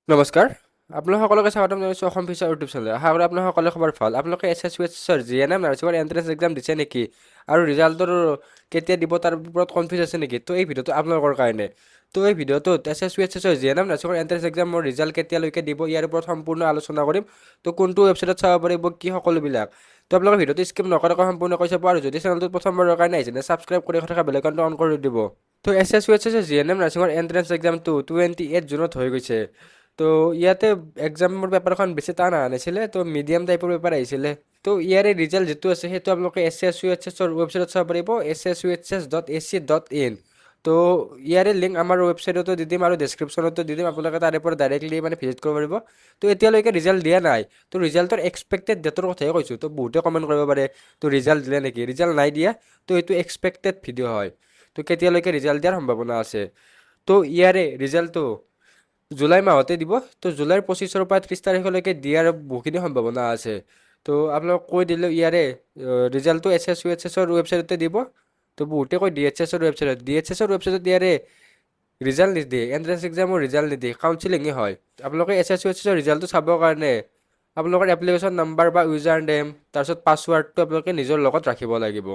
নমস্কাৰ আপোনালোক সকলোকে স্বাগতম জনাইছোঁ অসম ফিচাৰ ইউটিউব চেনেল আশা কৰোঁ আপোনালোক সকলোৰে খবৰ ভাল আপোনালোকে এছ এছ ইউ এছ এছৰ জিএনএম নাৰ্ছিঙৰ এণ্ট্ৰেন্স এক্সাম দিছে নেকি আৰু ৰিজাল্টৰ কেতিয়া দিব তাৰ ওপৰত কনফিউজ আছে নেকি তো এই ভিডিঅ'টো আপোনালোকৰ কাৰণে তো এই ভিডিঅ'টোত এছ এছ ইউ এছ এছৰ জিএনএম নাৰ্ছিঙৰ এণ্ট্ৰেন্স এক্সামৰ ৰিজাল্ট কেতিয়ালৈকে দিব ইয়াৰ ওপৰত সম্পূৰ্ণ আলোচনা কৰিম তো কোনটো ৱেবছাইটত চাব পাৰিব কি সকলোবিলাক তো আপোনালোকে ভিডিঅ'টো স্কিপ নকৰাকৈ সম্পূৰ্ণকৈ চাব আৰু যদি চেনেলটোত প্ৰথমবাৰৰ কাৰণে আহিছে ছাবস্ক্ৰাইব কৰি থকা বেল আইকনটো অন কৰি দিব তো এছ এছ ইউ এছ এছৰ জিএনএম নাৰ্ছিঙৰ এণ্ট্ৰেন্স এক্সামটো 28 জুনত হৈ গৈছে তো ইয়াতে এক্সামৰ পেপাৰখন বেছি টান অহা নাছিলে তো মিডিয়াম টাইপৰ পেপাৰ আহিছিলে তো ইয়াৰে ৰিজাল্ট যিটো আছে সেইটো আপোনালোকে এছ এছ ইউ এছ এছৰ ৱেবছাইটত চাব পাৰিব ssuhs.ac.in তো ইয়াৰে লিংক আমাৰ ৱেবছাইটতো দি দিম আৰু ডেছক্ৰিপশ্যনতো দি দিম আপোনালোকে তাৰে পৰা ডাইৰেক্টলি ভিজিট কৰিব পাৰিব তো এতিয়ালৈকে ৰিজাল্ট দিয়া নাই তো ৰিজাল্টৰ এক্সপেক্টেড ডেটৰ কথাই কৈছোঁ তো বহুতে কমেণ্ট কৰিব পাৰে তো ৰিজাল্ট দিলে নেকি ৰিজাল্ট নাই দিয়া তো এইটো এক্সপেক্টেড ভিডিঅ' হয় তো কেতিয়ালৈকে ৰিজাল্ট দিয়াৰ সম্ভাৱনা আছে তো ইয়াৰে ৰিজাল্টটো জুলাই মাহতে দিব তো জুলাইৰ 25ৰ পৰা 30 তাৰিখলৈকে দিয়াৰ বহুখিনি সম্ভাৱনা আছে তো আপোনালোক কৈ দিলোঁ ইয়াৰে ৰিজাল্টটো এছ এছ ইউ এছ এছৰ ৱেবছাইটতে দিব তো বহুতে কয় ডি এইচ এছৰ ৱেবছাইটত ইয়াৰে ৰিজাল্ট নিদিয়ে এণ্ট্ৰেন্স এক্সামৰ ৰিজাল্ট নিদিয়ে কাউন্সিলিঙে হয় আপোনালোকে এছ এছ ইউ এছ এছৰ ৰিজাল্টটো চাবৰ কাৰণে আপোনালোকৰ এপ্লিকেশ্যন নাম্বাৰ বা ইউজাৰ নেম তাৰপিছত পাছৱাৰ্ডটো আপোনালোকে নিজৰ লগত ৰাখিব লাগিব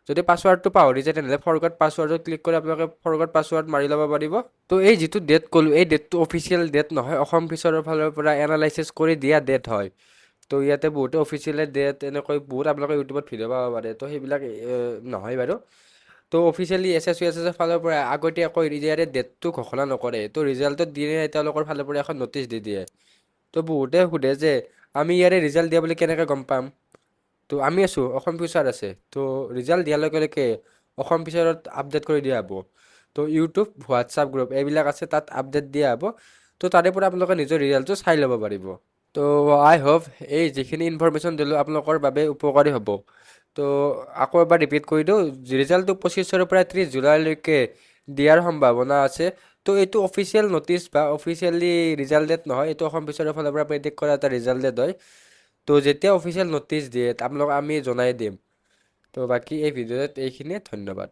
যদি পাছৱাৰ্ডটো পাহৰি যায় তেনেহ'লে ফৰগট পাছৱাৰ্ডত ক্লিক কৰি আপোনালোকে ফৰগট পাছৱাৰ্ড মাৰি ল'ব পাৰিব তো এই যিটো ডেট ক'লোঁ এই ডেটটো অফিচিয়েল ডেট নহয় অসম ফিচাৰৰ ফালৰ পৰা এনালাইচিছ কৰি দিয়া ডেট হয় তো ইয়াতে বহুতে অফিচিয়েল ডেট এনেকৈ বহুত আপোনালোকে ইউটিউবত ভিডিঅ' পাব পাৰে তো সেইবিলাক নহয় বাৰু তো officially S S U S এছৰ ফালৰ পৰা আগতীয়াকৈ ইয়াৰে ডেটটো ঘোষণা নকৰে তো ৰিজাল্টত দিয়ে তেওঁলোকৰ ফালৰ পৰা এখন নটিচ দি দিয়ে তো বহুতে সোধে যে আমি ইয়াৰে ৰিজাল্ট দিয়া বুলি কেনেকৈ গম পাম তো আমি আছোঁ অসম ফিউচাৰ আছে তো ৰিজাল্ট দিয়াৰ লগে লগে অসম ফিচাৰত আপডেট কৰি দিয়া হ'ব তো ইউটিউব হোৱাটছআপ গ্ৰুপ এইবিলাক আছে তাত আপডেট দিয়া হ'ব তো তাৰে পৰা আপোনালোকে নিজৰ ৰিজাল্টটো চাই ল'ব পাৰিব তো আই হোপ এই যিখিনি ইনফৰমেশ্যন দিলোঁ আপোনালোকৰ বাবে উপকাৰী হ'ব তো আকৌ এবাৰ ৰিপিট কৰি দিওঁ ৰিজাল্টটো 25ৰ পৰা 30 জুলাইলৈকে দিয়াৰ সম্ভাৱনা আছে তো এইটো অফিচিয়েল নটিচ বা অফিচিয়েলি ৰিজাল্ট ডেট নহয় এইটো অসম ফিচাৰৰ ফালৰ পৰা প্ৰেডিক্ট কৰা এটা ৰিজাল্ট ডেট হয় তো যেতিয়া অফিচিয়েল নটিচ দিয়ে আপোনালোক আমি জনাই দিম তো বাকী এই ভিডিঅ'ত এইখিনিয়ে ধন্যবাদ